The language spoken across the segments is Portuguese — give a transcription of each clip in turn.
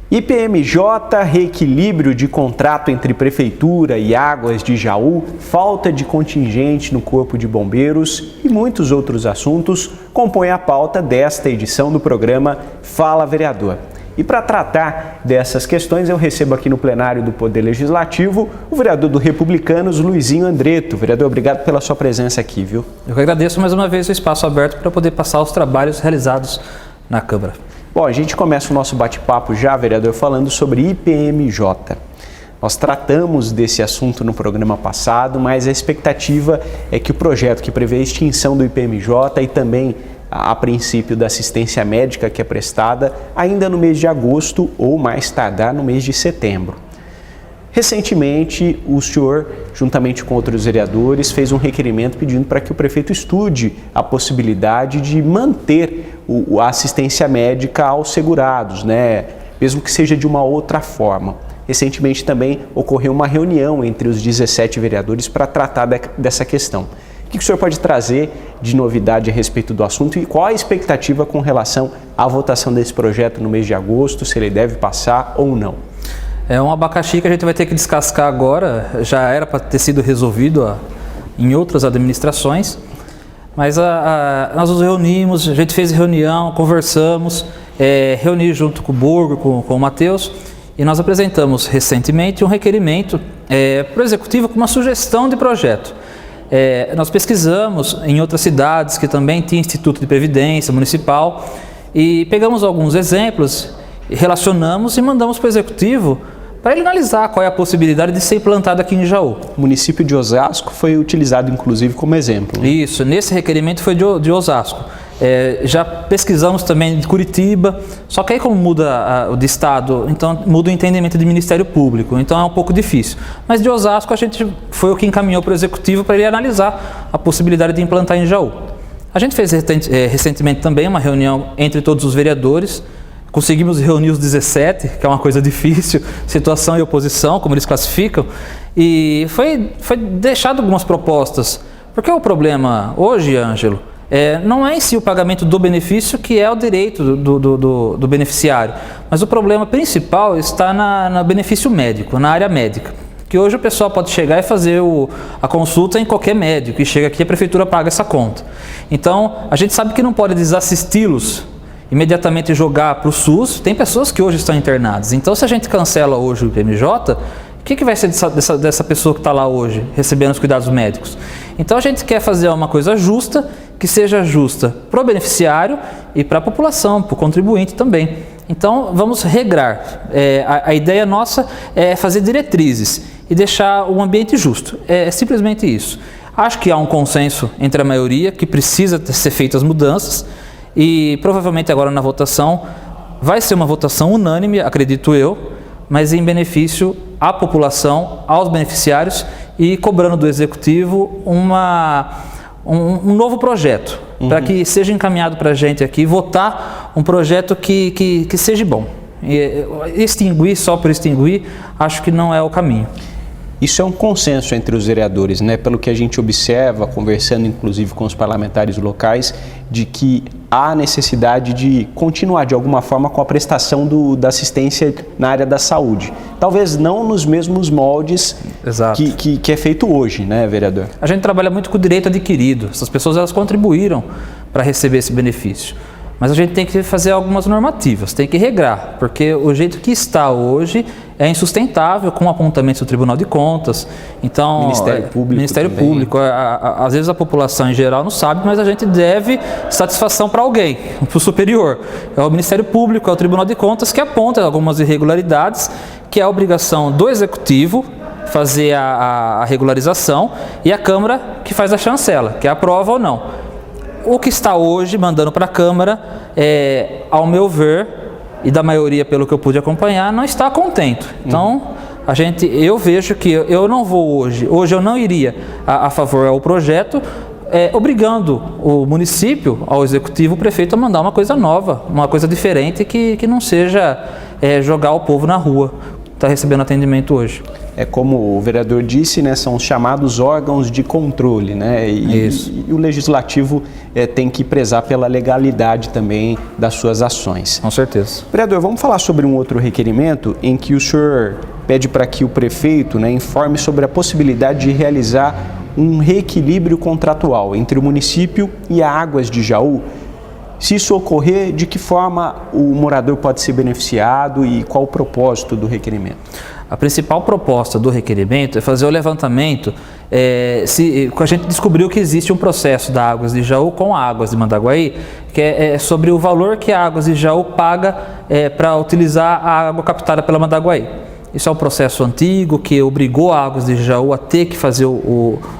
IPMJ, reequilíbrio de contrato entre Prefeitura e Águas de Jaú, falta de contingente no Corpo de Bombeiros e muitos outros assuntos compõem a pauta desta edição do programa Fala Vereador. E para tratar dessas questões, eu recebo aqui no plenário do Poder Legislativo o vereador do Republicanos, Luizinho Andretto. Vereador, obrigado pela sua presença aqui, viu? Eu que agradeço mais uma vez o espaço aberto para poder passar os trabalhos realizados na Câmara. Bom, a gente começa o nosso bate-papo já, vereador, falando sobre IPMJ. Nós tratamos desse assunto no programa passado, mas a expectativa é que o projeto que prevê a extinção do IPMJ e também, a princípio, da assistência médica que é prestada, ainda no mês de agosto ou mais tardar no mês de setembro. Recentemente, o senhor, juntamente com outros vereadores, fez um requerimento pedindo para que o prefeito estude a possibilidade de manter a assistência médica aos segurados, né? Mesmo que seja de uma outra forma. Recentemente também ocorreu uma reunião entre os 17 vereadores para tratar dessa questão. O que o senhor pode trazer de novidade a respeito do assunto e qual a expectativa com relação à votação desse projeto no mês de agosto, se ele deve passar ou não? É um abacaxi que a gente vai ter que descascar agora, já era para ter sido resolvido em outras administrações, mas nós nos reunimos, a gente fez reunião, conversamos, reuni junto com o Burgo, com o Matheus, e nós apresentamos recentemente um requerimento para o Executivo com uma sugestão de projeto. Nós pesquisamos em outras cidades que também tinha Instituto de Previdência Municipal e pegamos alguns exemplos, relacionamos e mandamos para o Executivo para ele analisar qual é a possibilidade de ser implantado aqui em Jaú. O município de Osasco foi utilizado, inclusive, como exemplo, né? Isso, nesse requerimento foi de Osasco. Já pesquisamos também de Curitiba, só que aí como muda o de estado, então muda o entendimento de Ministério Público, então é um pouco difícil. Mas de Osasco a gente foi o que encaminhou para o Executivo para ele analisar a possibilidade de implantar em Jaú. A gente fez recentemente também uma reunião entre todos os vereadores. Conseguimos reunir os 17, que é uma coisa difícil, situação e oposição, como eles classificam, e foi deixado algumas propostas. Porque o problema hoje, Ângelo, não é em si o pagamento do benefício, que é o direito do beneficiário, mas o problema principal está no benefício médico, na área médica. Que hoje o pessoal pode chegar e fazer a consulta em qualquer médico, e chega aqui e a prefeitura paga essa conta. Então, a gente sabe que não pode desassisti-los, imediatamente jogar para o SUS. Tem pessoas que hoje estão internadas, então se a gente cancela hoje o IPMJ, o que vai ser dessa pessoa que está lá hoje, recebendo os cuidados médicos? Então a gente quer fazer uma coisa justa, que seja justa para o beneficiário e para a população, para o contribuinte também. Então vamos regrar, a ideia nossa é fazer diretrizes e deixar um ambiente justo, é simplesmente isso. Acho que há um consenso entre a maioria que precisa ser feitas mudanças, e provavelmente agora na votação vai ser uma votação unânime, acredito eu, mas em benefício à população, aos beneficiários e cobrando do Executivo um novo projeto, para que seja encaminhado para a gente aqui, votar um projeto que seja bom. Extinguir só por extinguir, acho que não é o caminho. Isso é um consenso entre os vereadores, né? Pelo que a gente observa, conversando inclusive com os parlamentares locais, de que há necessidade de continuar de alguma forma com a prestação da assistência na área da saúde. Talvez não nos mesmos moldes que é feito hoje, né, vereador? A gente trabalha muito com o direito adquirido. Essas pessoas elas contribuíram para receber esse benefício. Mas a gente tem que fazer algumas normativas, tem que regrar, porque o jeito que está hoje é insustentável com apontamentos do Tribunal de Contas. Então, Ministério Público, às vezes a população em geral não sabe, mas a gente deve satisfação para alguém, para o superior. É o Ministério Público, é o Tribunal de Contas que aponta algumas irregularidades, que é a obrigação do Executivo fazer a regularização e a Câmara que faz a chancela, que aprova ou não. O que está hoje mandando para a Câmara, ao meu ver, e da maioria pelo que eu pude acompanhar, não está contente. Então, eu vejo que eu não vou hoje eu não iria a favor ao projeto, obrigando o município, ao Executivo, o prefeito a mandar uma coisa nova, uma coisa diferente que não seja jogar o povo na rua, está recebendo atendimento hoje. como o vereador disse, né, são os chamados órgãos de controle, né? E o legislativo tem que prezar pela legalidade também das suas ações. Com certeza. Vereador, vamos falar sobre um outro requerimento em que o senhor pede para que o prefeito, né, informe sobre a possibilidade de realizar um reequilíbrio contratual entre o município e a Águas de Jaú. Se isso ocorrer, de que forma o morador pode ser beneficiado e qual o propósito do requerimento? A principal proposta do requerimento é fazer o levantamento, a gente descobriu que existe um processo da Águas de Jaú com a Águas de Mandaguaí, que é sobre o valor que a Águas de Jaú paga para utilizar a água captada pela Mandaguaí. Isso é um processo antigo que obrigou a Águas de Jaú a ter que fazer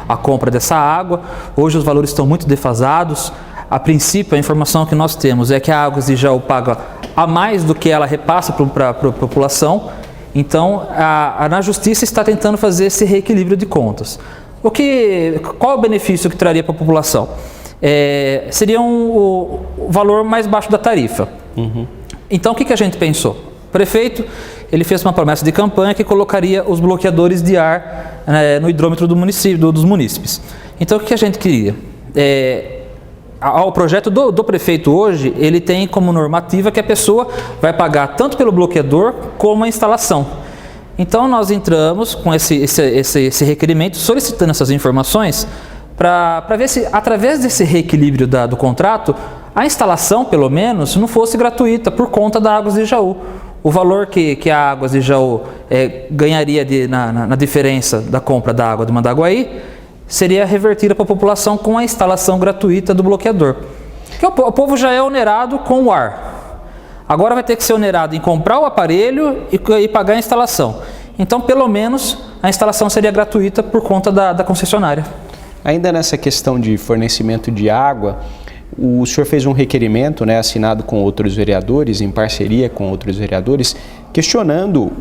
a compra dessa água. Hoje os valores estão muito defasados. A princípio, a informação que nós temos é que a Águas de Jaú paga a mais do que ela repassa para a população. Então, na Justiça está tentando fazer esse reequilíbrio de contas. Qual é o benefício que traria para a população? Seria o valor mais baixo da tarifa. Uhum. Então, o que a gente pensou? O prefeito ele fez uma promessa de campanha que colocaria os bloqueadores de ar no hidrômetro dos munícipes. Então, o que a gente queria? O projeto do prefeito hoje, ele tem como normativa que a pessoa vai pagar tanto pelo bloqueador como a instalação. Então, nós entramos com esse requerimento, solicitando essas informações, para ver se, através desse reequilíbrio do contrato, a instalação, pelo menos, não fosse gratuita por conta da Águas de Jaú. O valor que a Águas de Jaú ganharia na diferença da compra da água do Mandaguaí seria revertida para a população com a instalação gratuita do bloqueador. Porque o povo já é onerado com o ar. Agora vai ter que ser onerado em comprar o aparelho e pagar a instalação. Então, pelo menos, a instalação seria gratuita por conta da concessionária. Ainda nessa questão de fornecimento de água, o senhor fez um requerimento, né, assinado com outros vereadores, em parceria com outros vereadores, questionando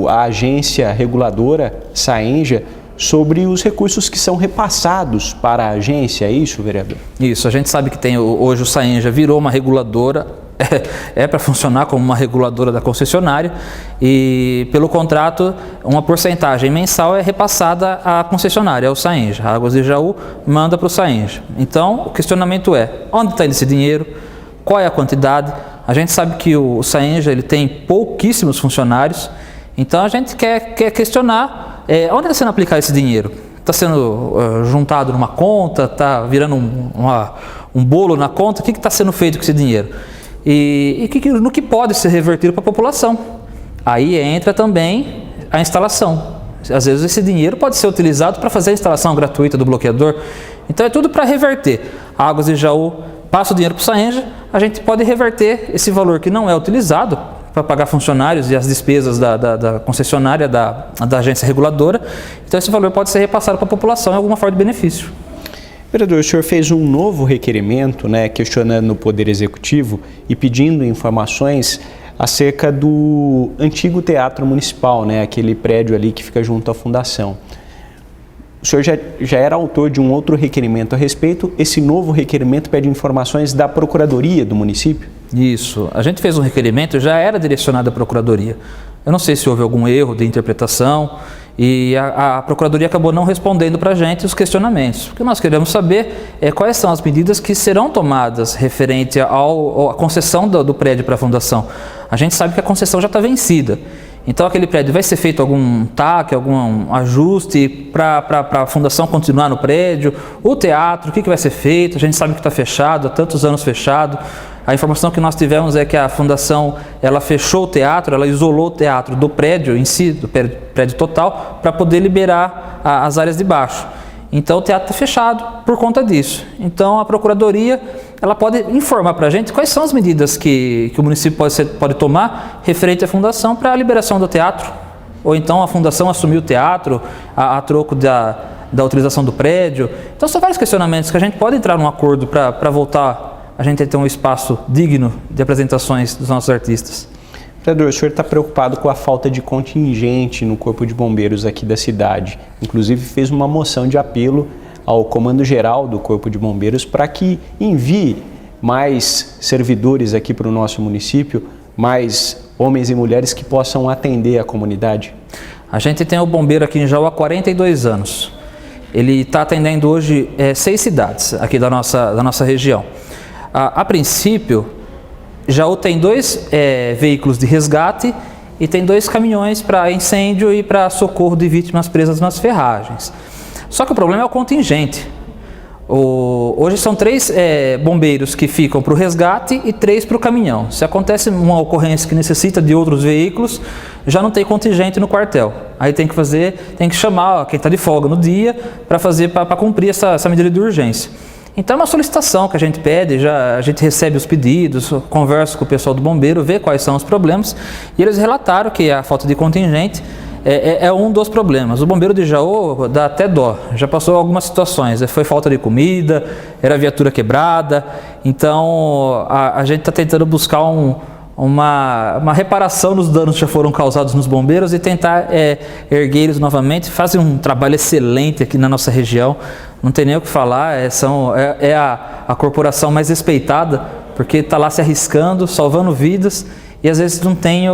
a agência reguladora, SAENJA, sobre os recursos que são repassados para a agência, é isso, vereador? Isso, a gente sabe que hoje o SAENJA virou uma reguladora, para funcionar como uma reguladora da concessionária e, pelo contrato, uma porcentagem mensal é repassada à concessionária, ao SAENJA. A Águas de Jaú manda para o SAENJA. Então, o questionamento é, onde está esse dinheiro? Qual é a quantidade? A gente sabe que o SAENJA ele tem pouquíssimos funcionários, então a gente quer questionar onde está sendo aplicado esse dinheiro. Está sendo juntado numa conta? Está virando um bolo na conta? O que está sendo feito com esse dinheiro? E no que pode ser revertido para a população. Aí entra também a instalação. Às vezes esse dinheiro pode ser utilizado para fazer a instalação gratuita do bloqueador. Então é tudo para reverter. A Águas de Jaú passa o dinheiro para o SAENJA, a gente pode reverter esse valor que não é utilizado para pagar funcionários e as despesas da concessionária, da agência reguladora. Então esse valor pode ser repassado para a população em alguma forma de benefício. Vereador, o senhor fez um novo requerimento, né, questionando o Poder Executivo e pedindo informações acerca do antigo Teatro Municipal, né, aquele prédio ali que fica junto à Fundação. O senhor já era autor de um outro requerimento a respeito. Esse novo requerimento pede informações da Procuradoria do município? Isso. A gente fez um requerimento, já era direcionado à Procuradoria. Eu não sei se houve algum erro de interpretação e a Procuradoria acabou não respondendo para a gente os questionamentos. O que nós queremos saber é quais são as medidas que serão tomadas referente à concessão do prédio para a Fundação. A gente sabe que a concessão já está vencida. Então aquele prédio vai ser feito algum TAC, algum ajuste para a Fundação continuar no prédio? O teatro, o que vai ser feito? A gente sabe que está fechado, há tantos anos fechado. A informação que nós tivemos é que a Fundação ela fechou o teatro, ela isolou o teatro do prédio em si, do prédio total, para poder liberar as áreas de baixo. Então o teatro está fechado por conta disso. Então a Procuradoria ela pode informar para a gente quais são as medidas que o município pode tomar referente à Fundação para a liberação do teatro. Ou então a Fundação assumir o teatro a troco da utilização do prédio. Então são vários questionamentos que a gente pode entrar num acordo para voltar a gente ter um espaço digno de apresentações dos nossos artistas. Vereador, o senhor está preocupado com a falta de contingente no Corpo de Bombeiros aqui da cidade. Inclusive fez uma moção de apelo ao Comando Geral do Corpo de Bombeiros para que envie mais servidores aqui para o nosso município, mais homens e mulheres que possam atender a comunidade. A gente tem o bombeiro aqui em Jaú há 42 anos. Ele está atendendo hoje 6 cidades aqui da nossa região. A princípio, Jaú tem 2 veículos de resgate e tem 2 caminhões para incêndio e para socorro de vítimas presas nas ferragens. Só que o problema é o contingente. Hoje são 3 bombeiros que ficam para o resgate e 3 para o caminhão. Se acontece uma ocorrência que necessita de outros veículos, já não tem contingente no quartel. Aí tem que chamar quem está de folga no dia para cumprir essa medida de urgência. Então é uma solicitação que a gente pede, a gente recebe os pedidos, conversa com o pessoal do bombeiro, vê quais são os problemas, e eles relataram que a falta de contingente é um dos problemas. O bombeiro de Jaú dá até dó, já passou algumas situações, foi falta de comida, era viatura quebrada, então a gente está tentando buscar uma reparação dos danos que já foram causados nos bombeiros e tentar erguer eles novamente. Fazem um trabalho excelente aqui na nossa região, não tem nem o que falar, é a corporação mais respeitada, porque está lá se arriscando, salvando vidas, e às vezes não tem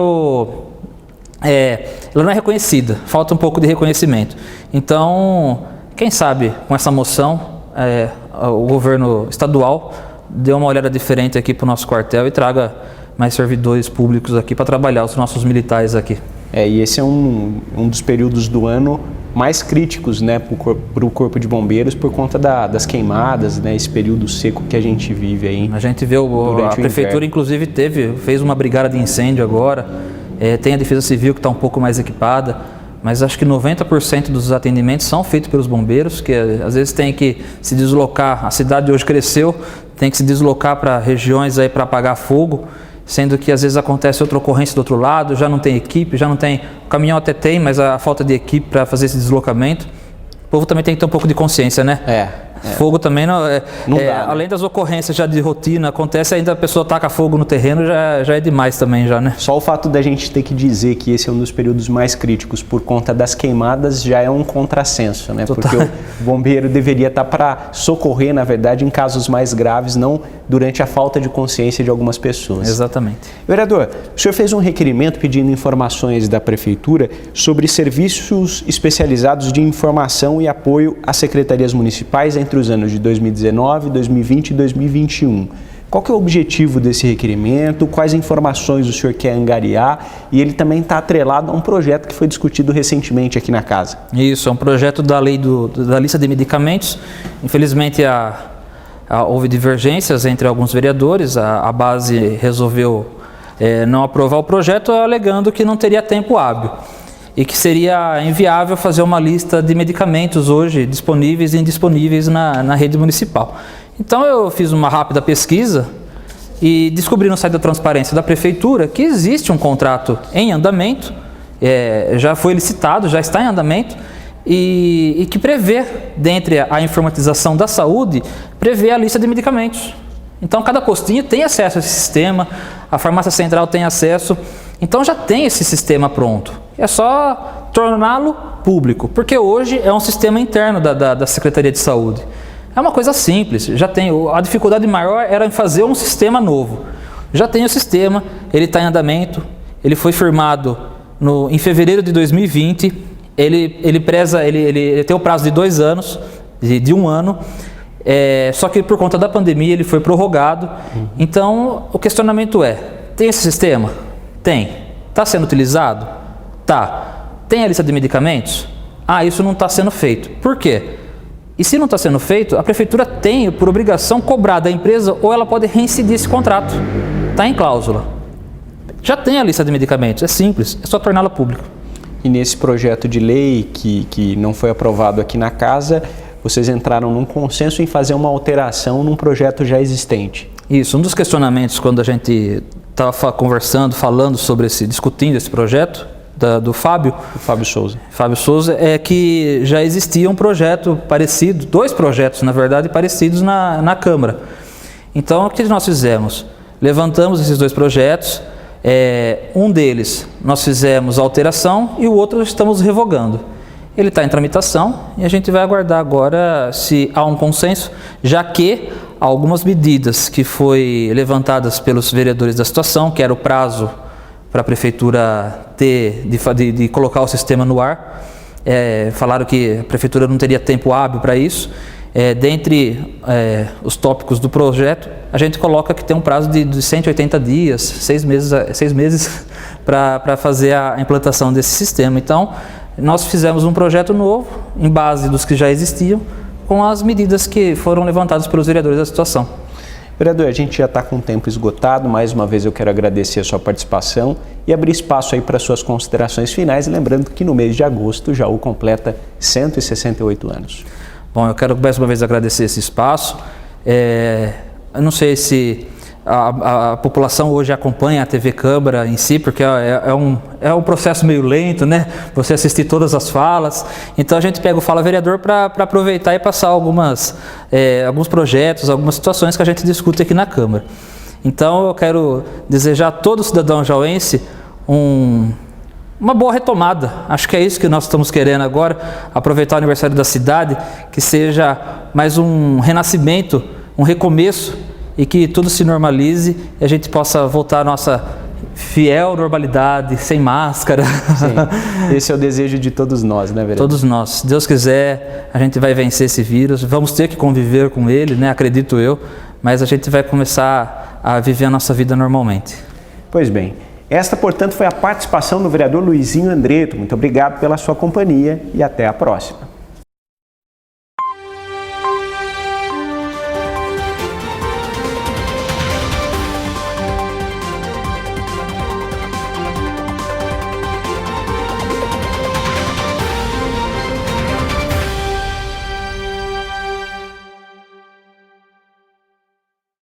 ela não é reconhecida, falta um pouco de reconhecimento. Então, quem sabe com essa moção, o governo estadual dê uma olhada diferente aqui para o nosso quartel e traga mais servidores públicos aqui para trabalhar os nossos militares aqui. E esse é um dos períodos do ano mais críticos, né, para o Corpo de Bombeiros por conta das queimadas, né, esse período seco que a gente vive aí. A gente vê, a prefeitura inclusive fez uma brigada de incêndio agora, tem a Defesa Civil que está um pouco mais equipada, mas acho que 90% dos atendimentos são feitos pelos bombeiros, que às vezes tem que se deslocar, a cidade hoje cresceu, tem que se deslocar para regiões aí para apagar fogo, sendo que às vezes acontece outra ocorrência do outro lado, já não tem equipe, o caminhão até tem, mas a falta de equipe para fazer esse deslocamento. O povo também tem que ter um pouco de consciência, né? Fogo também não dá, né? Além das ocorrências já de rotina, acontece ainda a pessoa taca fogo no terreno, já é demais também já, né? Só o fato da gente ter que dizer que esse é um dos períodos mais críticos por conta das queimadas já é um contrassenso, né? Total. Porque o bombeiro deveria estar para socorrer, na verdade, em casos mais graves, não durante a falta de consciência de algumas pessoas. Exatamente. Vereador, o senhor fez um requerimento pedindo informações da Prefeitura sobre serviços especializados de informação e apoio às secretarias municipais entre os anos de 2019, 2020 e 2021. Qual que é o objetivo desse requerimento? Quais informações o senhor quer angariar? E ele também está atrelado a um projeto que foi discutido recentemente aqui na casa. Isso, é um projeto da lei da lista de medicamentos. Infelizmente houve divergências entre alguns vereadores, a base resolveu não aprovar o projeto, alegando que não teria tempo hábil e que seria inviável fazer uma lista de medicamentos hoje disponíveis e indisponíveis na rede municipal. Então eu fiz uma rápida pesquisa e descobri no site da transparência da Prefeitura que existe um contrato em andamento, já foi licitado, já está em andamento, e que prevê, dentre a informatização da saúde, prevê a lista de medicamentos. Então cada postinho tem acesso a esse sistema, a farmácia central tem acesso, então já tem esse sistema pronto. É só torná-lo público, porque hoje é um sistema interno da Secretaria de Saúde. É uma coisa simples, já tem, a dificuldade maior era em fazer um sistema novo. Já tem o sistema, ele está em andamento, ele foi firmado em fevereiro de 2020, ele tem o prazo de 2 anos, de 1 ano, só que por conta da pandemia ele foi prorrogado. Então o questionamento tem esse sistema? Tem. Está sendo utilizado? Tá. Tem a lista de medicamentos? Isso não está sendo feito. Por quê? E se não está sendo feito, a Prefeitura tem por obrigação cobrar da empresa ou ela pode reincidir esse contrato. Está em cláusula. Já tem a lista de medicamentos, é simples, é só torná-la pública. E nesse projeto de lei que não foi aprovado aqui na casa, vocês entraram num consenso em fazer uma alteração num projeto já existente. Isso, um dos questionamentos quando a gente estava conversando, discutindo esse projeto do Fábio Souza, é que já existia um projeto parecido, 2 projetos na verdade parecidos na Câmara. Então o que nós fizemos? Levantamos esses 2 projetos, um deles nós fizemos alteração e o outro estamos revogando. Ele está em tramitação e a gente vai aguardar agora se há um consenso, já que algumas medidas que foi levantadas pelos vereadores da situação, que era o prazo para a prefeitura de colocar o sistema no ar. Falaram que a prefeitura não teria tempo hábil para isso. Dentre os tópicos do projeto, a gente coloca que tem um prazo de 180 dias, 6 meses para fazer a implantação desse sistema. Então, nós fizemos um projeto novo, em base dos que já existiam, com as medidas que foram levantadas pelos vereadores da situação. Vereador, a gente já está com o tempo esgotado. Mais uma vez eu quero agradecer a sua participação e abrir espaço aí para suas considerações finais, lembrando que no mês de agosto o Jaú completa 168 anos. Bom, eu quero mais uma vez agradecer esse espaço. Eu não sei se a população hoje acompanha a TV Câmara em si, porque é um processo meio lento, né? Você assistir todas as falas. Então a gente pega o Fala Vereador para aproveitar e passar alguns projetos, algumas situações que a gente discute aqui na Câmara. Então eu quero desejar a todo cidadão jauense uma boa retomada. Acho que é isso que nós estamos querendo agora, aproveitar o aniversário da cidade, que seja mais um renascimento, um recomeço, e que tudo se normalize e a gente possa voltar à nossa fiel normalidade, sem máscara. Sim, esse é o desejo de todos nós, né, vereador? Todos nós. Se Deus quiser, a gente vai vencer esse vírus, vamos ter que conviver com ele, né, acredito eu, mas a gente vai começar a viver a nossa vida normalmente. Pois bem, esta, portanto, foi a participação do vereador Luizinho Andretto. Muito obrigado pela sua companhia e até a próxima.